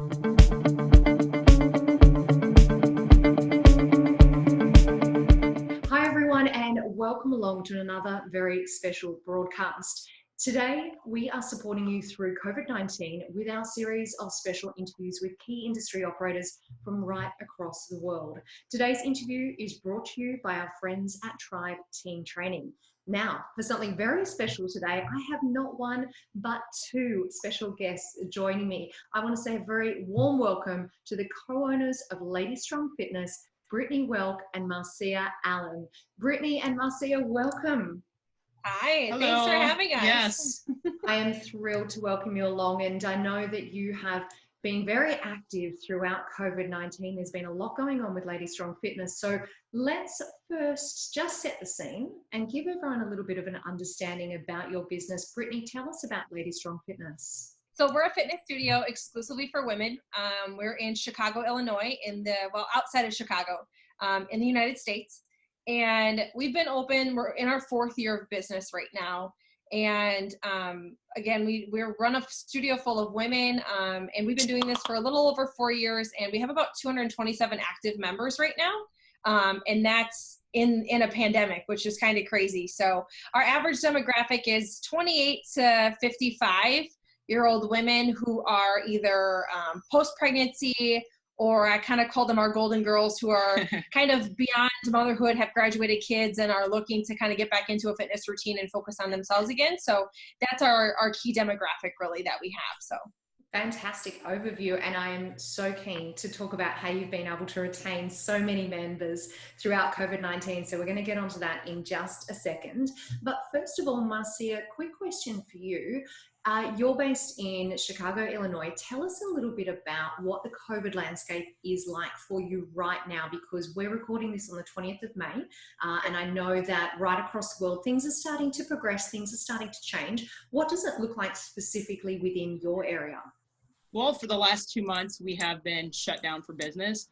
Hi everyone, and welcome along to another very special broadcast. Today, we are supporting you through COVID-19 with our series of special interviews with key industry operators from right across the world. Today's interview is brought to you by our friends at Tribe Team Training. Now, for something very special today, I have not one, but two special guests joining me. I want to say a very warm welcome to the co-owners of Lady Strong Fitness, Brittany Welk and Marciea Allen. Brittany and Marciea, welcome. Hi, Hello. Thanks for having us. Yes. I am thrilled to welcome you along, and I know that you have been very active throughout COVID-19. There's been a lot going on with Lady Strong Fitness. So let's first just set the scene and give everyone a little bit of an understanding about your business. Brittany, tell us about Lady Strong Fitness. So we're a fitness studio exclusively for women. We're in Chicago, Illinois, outside of Chicago, in the United States. And we've been open, we're in our 4th year of business right now. And again, we run a studio full of women, and we've been doing this for a little over 4 years, and we have about 227 active members right now. And that's in a pandemic, which is kind of crazy. So our average demographic is 28 to 55-year-old women who are either post-pregnancy, or I kind of call them our golden girls, who are kind of beyond motherhood, have graduated kids, and are looking to kind of get back into a fitness routine and focus on themselves again. So that's our key demographic really that we have. So Fantastic overview, and I am so keen to talk about how you've been able to retain so many members throughout COVID-19. So we're going to get onto that in just a second. But first of all, Marciea, quick question for you. You're based in Chicago, Illinois. Tell us a little bit about what the COVID landscape is like for you right now, because we're recording this on the 20th of May. And I know that right across the world, things are starting to progress, things are starting to change. What does it look like specifically within your area? Well, for the last 2 months, we have been shut down for business.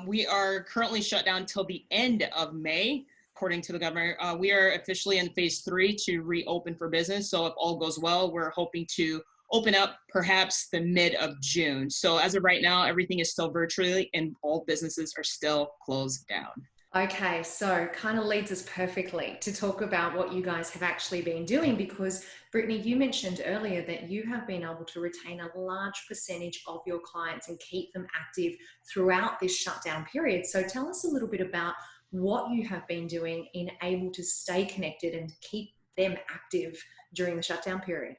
We are currently shut down till the end of May, according to the governor. We are officially in phase 3 to reopen for business. So if all goes well, we're hoping to open up perhaps the mid of June. So as of right now, everything is still virtually and all businesses are still closed down. Okay, so kind of leads us perfectly to talk about what you guys have actually been doing, because Brittany, you mentioned earlier that you have been able to retain a large percentage of your clients and keep them active throughout this shutdown period. So tell us a little bit about what you have been doing in able to stay connected and keep them active during the shutdown period.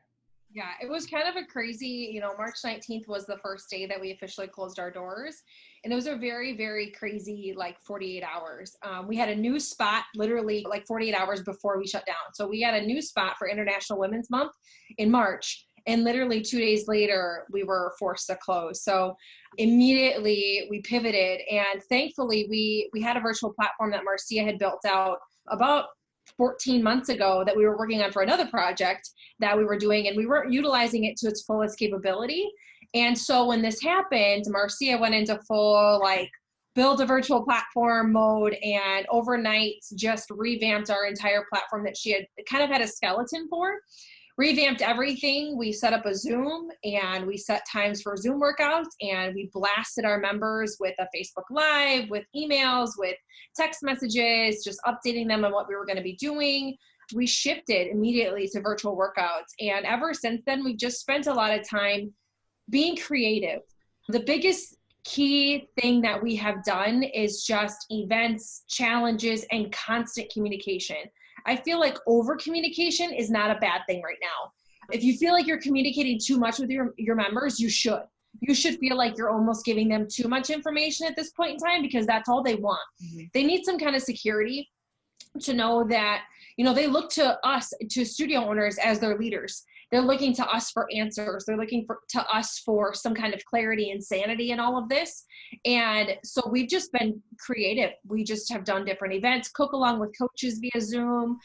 yeah, it was kind of a crazy, March 19th was the first day that we officially closed our doors. And it was a very, very crazy, 48 hours. We had a new spot literally 48 hours before we shut down. So we had a new spot for International Women's Month in March. And literally 2 days later, we were forced to close. So immediately we pivoted. And thankfully, we had a virtual platform that Marciea had built out about 14 months ago that we were working on for another project that we were doing, and we weren't utilizing it to its fullest capability. And so when this happened, Marciea went into full build a virtual platform mode, and overnight just revamped our entire platform that she had kind of had a skeleton for. Revamped everything. We set up a Zoom, and we set times for Zoom workouts, and we blasted our members with a Facebook Live, with emails, with text messages, just updating them on what we were going to be doing. We shifted immediately to virtual workouts. And ever since then, we've just spent a lot of time being creative. The biggest key thing that we have done is just events, challenges, and constant communication. I feel like over communication is not a bad thing right now. If you feel like you're communicating too much with your members, you should. You should feel like you're almost giving them too much information at this point in time, because that's all they want. Mm-hmm. They need some kind of security to know that, they look to us, to studio owners, as their leaders. They're looking to us for answers. They're looking to us for some kind of clarity and sanity in all of this. And so we've just been creative. We just have done different events, cook along with coaches via Zoom.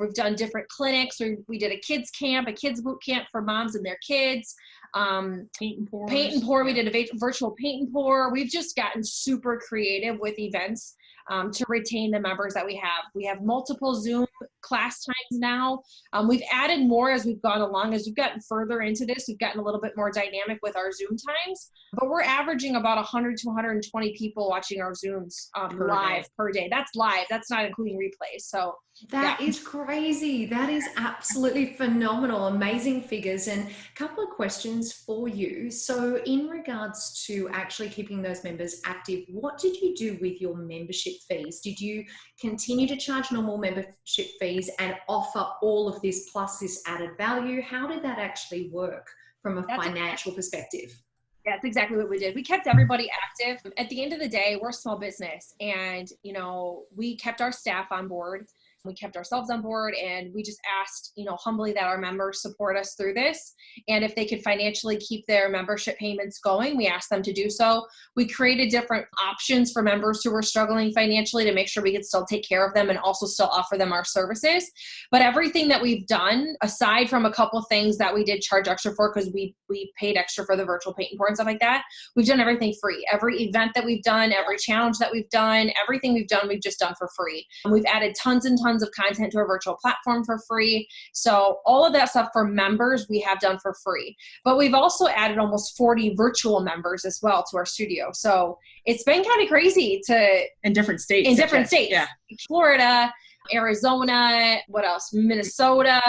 We've done different clinics. We did a kids camp, a kids boot camp for moms and their kids. Paint and pour. We did a virtual paint and pour. We've just gotten super creative with events. to retain the members that we have. We have multiple Zoom class times now. We've added more as we've gone along. As we've gotten further into this, we've gotten a little bit more dynamic with our Zoom times, but we're averaging about 100 to 120 people watching our Zooms live per day. That's live. That's not including replays. So that is crazy. That is absolutely phenomenal. Amazing figures. And a couple of questions for you. So in regards to actually keeping those members active, what did you do with your membership fees? Did you continue to charge normal membership fees and offer all of this plus this added value? How did that actually work from a financial perspective? That's exactly what we did. We kept everybody active. At the end of the day, we're a small business, and, we kept our staff on board. We kept ourselves on board, and we just asked, humbly that our members support us through this. And if they could financially keep their membership payments going, we asked them to do so. We created different options for members who were struggling financially to make sure we could still take care of them and also still offer them our services. But everything that we've done, aside from a couple things that we did charge extra for, because we paid extra for the virtual paint and pour and stuff like that, we've done everything free. Every event that we've done, every challenge that we've done, everything we've done, we've just done for free. And we've added tons and tons of content to our virtual platform for free. So all of that stuff for members we have done for free. But we've also added almost 40 virtual members as well to our studio. So it's been kind of crazy in different states. Yeah. Florida, Arizona, what else? Minnesota,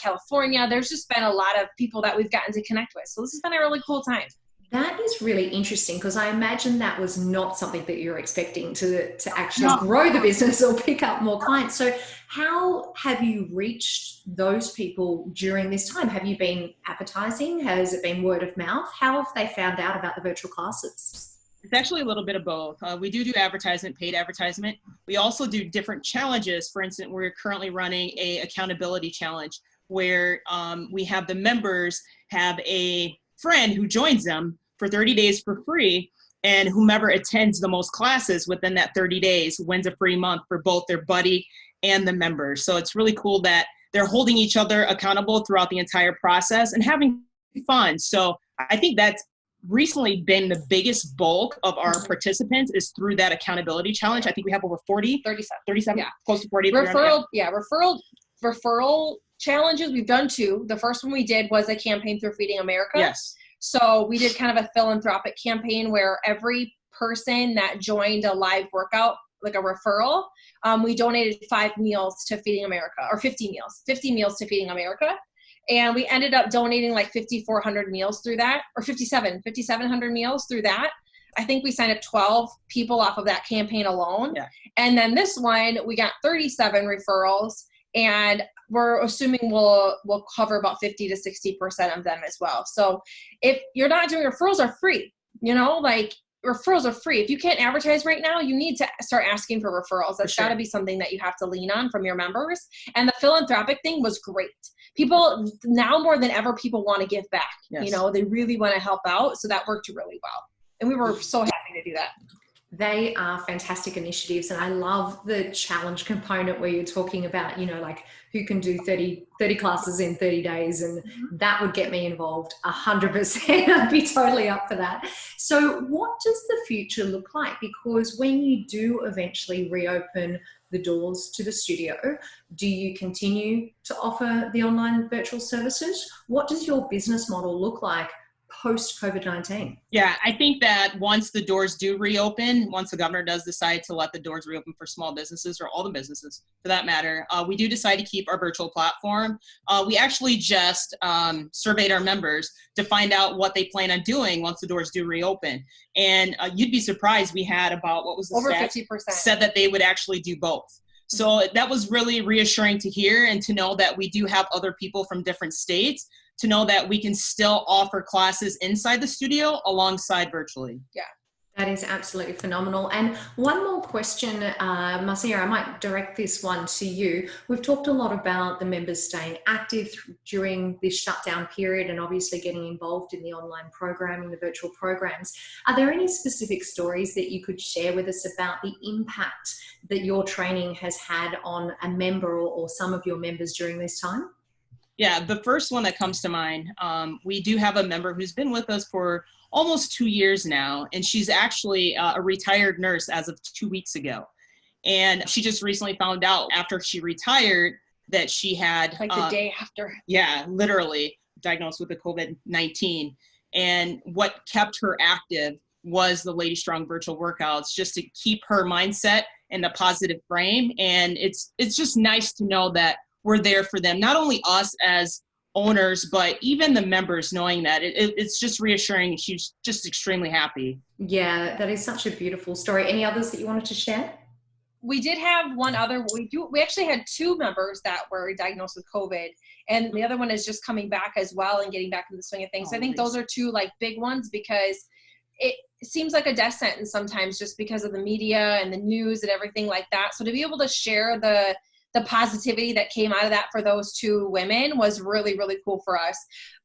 California. There's just been a lot of people that we've gotten to connect with. So this has been a really cool time. That is really interesting, because I imagine that was not something that you're expecting to actually grow the business or pick up more clients. So how have you reached those people during this time? Have you been advertising? Has it been word of mouth? How have they found out about the virtual classes? It's actually a little bit of both. We do advertisement, paid advertisement. We also do different challenges. For instance, we're currently running a accountability challenge where we have the members have a friend who joins them for 30 days for free, and whomever attends the most classes within that 30 days wins a free month for both their buddy and the members. So it's really cool that they're holding each other accountable throughout the entire process and having fun. So I think that's recently been the biggest bulk of our participants is through that accountability challenge. I think we have over 37, close to 40. Referral challenges. We've done 2. The first one we did was a campaign through Feeding America. Yes. So we did kind of a philanthropic campaign where every person that joined a live workout, like a referral, we donated 5 meals to Feeding America, or 50 meals to Feeding America. And we ended up donating like 5,400 meals through that, or 5,700 meals through that. I think we signed up 12 people off of that campaign alone. Yeah. And then this one, we got 37 referrals, and we're assuming we'll cover about 50 to 60% of them as well. So if you're not doing referrals, are free, referrals are free. If you can't advertise right now, you need to start asking for referrals. That's got to be something that you have to lean on from your members. And the philanthropic thing was great. People now more than ever, people want to give back. Yes. They really want to help out. So that worked really well. And we were so happy to do that. They are fantastic initiatives. And I love the challenge component where you're talking about, who can do 30 classes in 30 days. And that would get me involved 100%. I'd be totally up for that. So what does the future look like? Because when you do eventually reopen the doors to the studio, do you continue to offer the online virtual services? What does your business model look like post COVID-19? Yeah, I think that once the doors do reopen, once the governor does decide to let the doors reopen for small businesses, or all the businesses for that matter, we do decide to keep our virtual platform. We actually just surveyed our members to find out what they plan on doing once the doors do reopen. And you'd be surprised, we had about, what was the over stat? 50% said that they would actually do both. So that was really reassuring to hear, and to know that we do have other people from different states, to know that we can still offer classes inside the studio alongside virtually. Yeah. That is absolutely phenomenal. And one more question, Marciea, I might direct this one to you. We've talked a lot about the members staying active during this shutdown period, and obviously getting involved in the online programming, the virtual programs. Are there any specific stories that you could share with us about the impact that your training has had on a member or some of your members during this time? Yeah, the first one that comes to mind, we do have a member who's been with us for almost 2 years now, and she's actually a retired nurse as of 2 weeks ago. And she just recently found out after she retired that she had Like the day after. Yeah, literally diagnosed with the COVID-19. And what kept her active was the Lady Strong virtual workouts, just to keep her mindset in a positive frame. And it's just nice to know that we're there for them, not only us as owners, but even the members, knowing that it's just reassuring. She's just extremely happy. Yeah, that is such a beautiful story. Any others that you wanted to share? We did have one other. We actually had two members that were diagnosed with COVID, and the other one is just coming back as well and getting back into the swing of things. So I think those are two like big ones, because it seems like a death sentence sometimes just because of the media and the news and everything like that. So to be able to share the positivity that came out of that for those two women was really, really cool for us.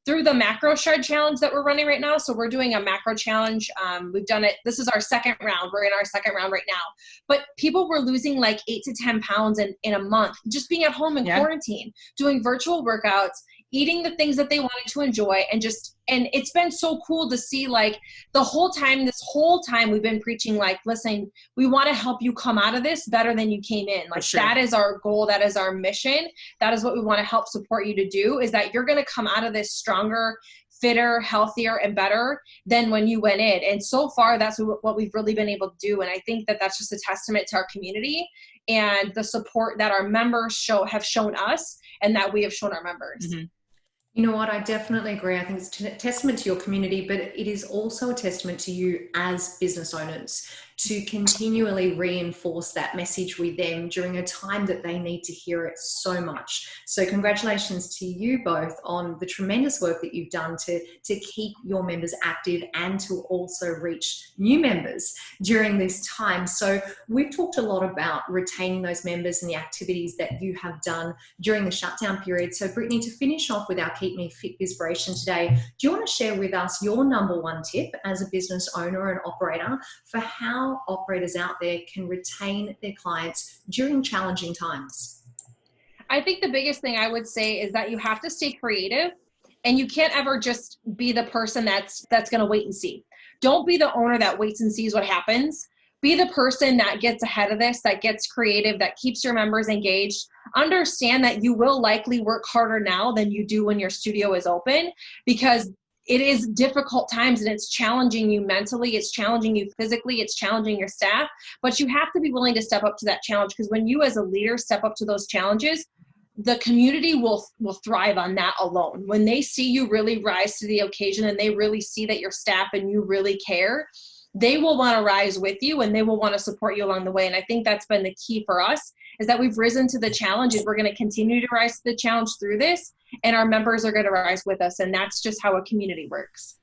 Through the macro shred challenge that we're running right now. So we're doing a macro challenge. We've done it. This is our second round. We're in our second round right now. But people were losing like 8 to 10 pounds in a month, just being at home in quarantine, doing virtual workouts, eating the things that they wanted to enjoy, and it's been so cool to see, like, this whole time we've been preaching, like, listen, we want to help you come out of this better than you came in. Like, that is our goal. That is our mission. That is what we want to help support you to do, is that you're going to come out of this stronger, fitter, healthier, and better than when you went in. And so far, that's what we've really been able to do. And I think that that's just a testament to our community and the support that our members have shown us, and that we have shown our members. Mm-hmm. You know what? I definitely agree. I think it's a testament to your community, but it is also a testament to you as business owners to continually reinforce that message with them during a time that they need to hear it so much. So congratulations to you both on the tremendous work that you've done to keep your members active and to also reach new members during this time. So we've talked a lot about retaining those members and the activities that you have done during the shutdown period. So Brittany, to finish off with our Keep Me Fit Inspiration today, do you want to share with us your number one tip as a business owner and operator for how operators out there can retain their clients during challenging times? I think the biggest thing I would say is that you have to stay creative, and you can't ever just be the person that's going to wait and see. Don't be the owner that waits and sees what happens. Be the person that gets ahead of this, that gets creative, that keeps your members engaged. Understand that you will likely work harder now than you do when your studio is open, because it is difficult times, and it's challenging you mentally, it's challenging you physically, it's challenging your staff, but you have to be willing to step up to that challenge, because when you as a leader step up to those challenges, the community will thrive on that alone. When they see you really rise to the occasion, and they really see that your staff and you really care, they will want to rise with you, and they will want to support you along the way. And I think that's been the key for us, is that we've risen to the challenge, and we're going to continue to rise to the challenge through this, and our members are going to rise with us. And that's just how a community works.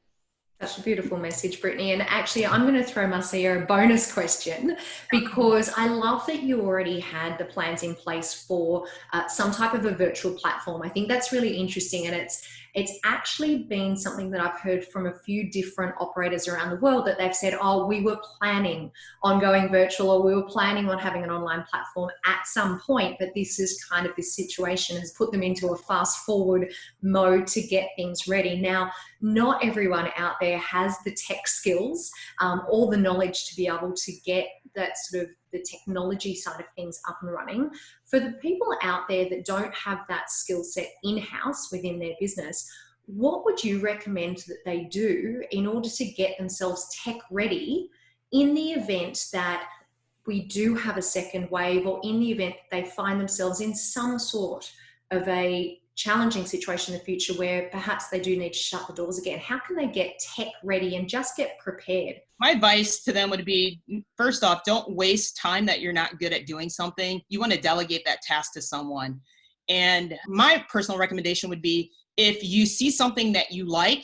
Such a beautiful message, Brittany. And actually, I'm going to throw Marciea a bonus question, because I love that you already had the plans in place for some type of a virtual platform. I think that's really interesting, and it's actually been something that I've heard from a few different operators around the world, that they've said, oh, we were planning on going virtual, or we were planning on having an online platform at some point, but this situation has put them into a fast forward mode to get things ready. Now, not everyone out there has the tech skills or the knowledge to be able to get that sort of the technology side of things up and running. For the people out there that don't have that skill set in-house within their business, what would you recommend that they do in order to get themselves tech ready in the event that we do have a second wave, or in the event they find themselves in some sort of a challenging situation in the future where perhaps they do need to shut the doors again? How can they get tech ready and just get prepared? My advice to them would be, first off, don't waste time that you're not good at doing something. You want to delegate that task to someone. And my personal recommendation would be, if you see something that you like,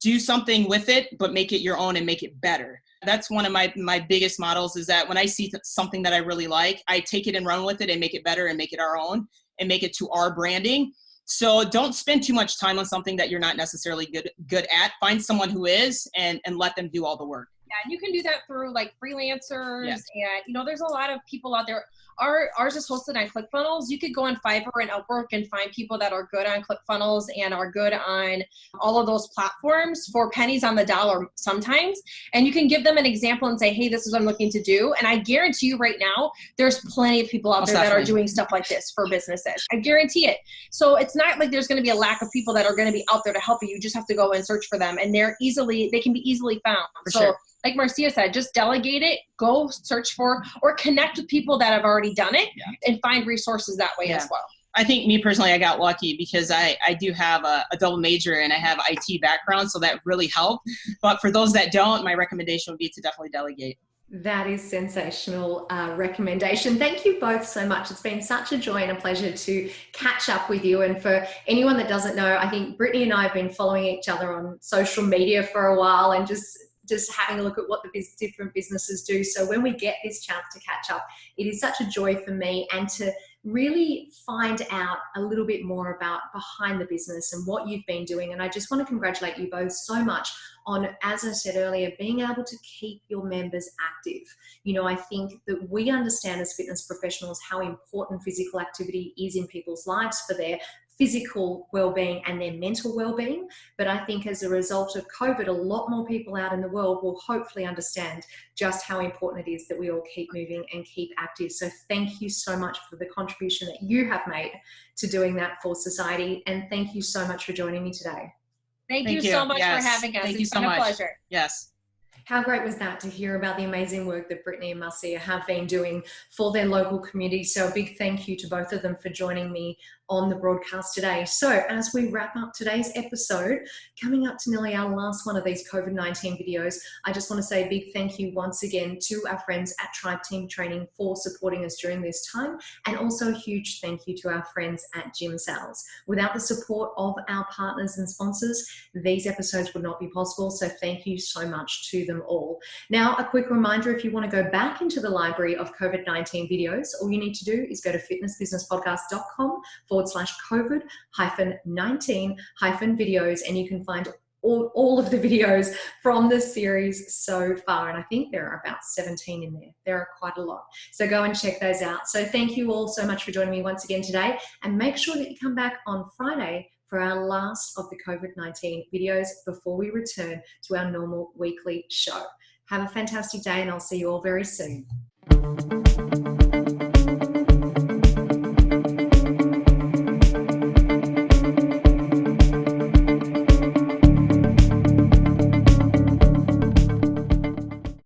do something with it, but make it your own and make it better. That's one of my biggest models, is that when I see something that I really like, I take it and run with it and make it better and make it our own and make it to our branding. So don't spend too much time on something that you're not necessarily good at. Find someone who is, and let them do all the work. and you can do that through like freelancers, Yes. and you know, there's a lot of people out there. Ours is hosted on ClickFunnels. You could go on Fiverr and Upwork and find people that are good on ClickFunnels and are good on all of those platforms for pennies on the dollar sometimes. And you can give them an example and say, hey, this is what I'm looking to do. And I guarantee you right now, there's plenty of people out there that are doing stuff like this for businesses. I guarantee it. So it's not like there's going to be a lack of people that are going to be out there to help you. You just have to go and search for them, and they can be easily found. So like Marciea said, just delegate it, go search for, or connect with people that have already done it, and find resources that way as well. I think me personally, I got lucky because I do have a double major and I have IT background, so that really helped. But for those that don't, my recommendation would be to definitely delegate. That is sensational recommendation. Thank you both so much. It's been such a joy and a pleasure to catch up with you. And for anyone that doesn't know, I think Brittany and I have been following each other on social media for a while and just having a look at what the different businesses do. So when we get this chance to catch up, it is such a joy for me, and to really find out a little bit more about behind the business and what you've been doing. And I just want to congratulate you both so much on, as I said earlier, being able to keep your members active. You know, I think that we understand as fitness professionals how important physical activity is in people's lives for their physical well-being and their mental well-being. But I think as a result of COVID, a lot more people out in the world will hopefully understand just how important it is that we all keep moving and keep active. So thank you so much for the contribution that you have made to doing that for society. And thank you so much for joining me today. Thank you so much for having us. It's been a pleasure. Yes. How great was that to hear about the amazing work that Brittany and Marciea have been doing for their local community. So a big thank you to both of them for joining me on the broadcast today. So as we wrap up today's episode, coming up to nearly our last one of these COVID-19 videos, I just want to say a big thank you once again to our friends at Tribe Team Training for supporting us during this time, and also a huge thank you to our friends at Gym Sales. Without the support of our partners and sponsors, these episodes would not be possible, so thank you so much to them all. Now, a quick reminder, if you want to go back into the library of COVID-19 videos, all you need to do is go to fitnessbusinesspodcast.com/COVID-19-videos, and you can find all of the videos from the series so far. And I think there are about 17 in there. There are quite a lot. So go and check those out. So thank you all so much for joining me once again today, and make sure that you come back on Friday for our last of the COVID-19 videos before we return to our normal weekly show. Have a fantastic day, and I'll see you all very soon.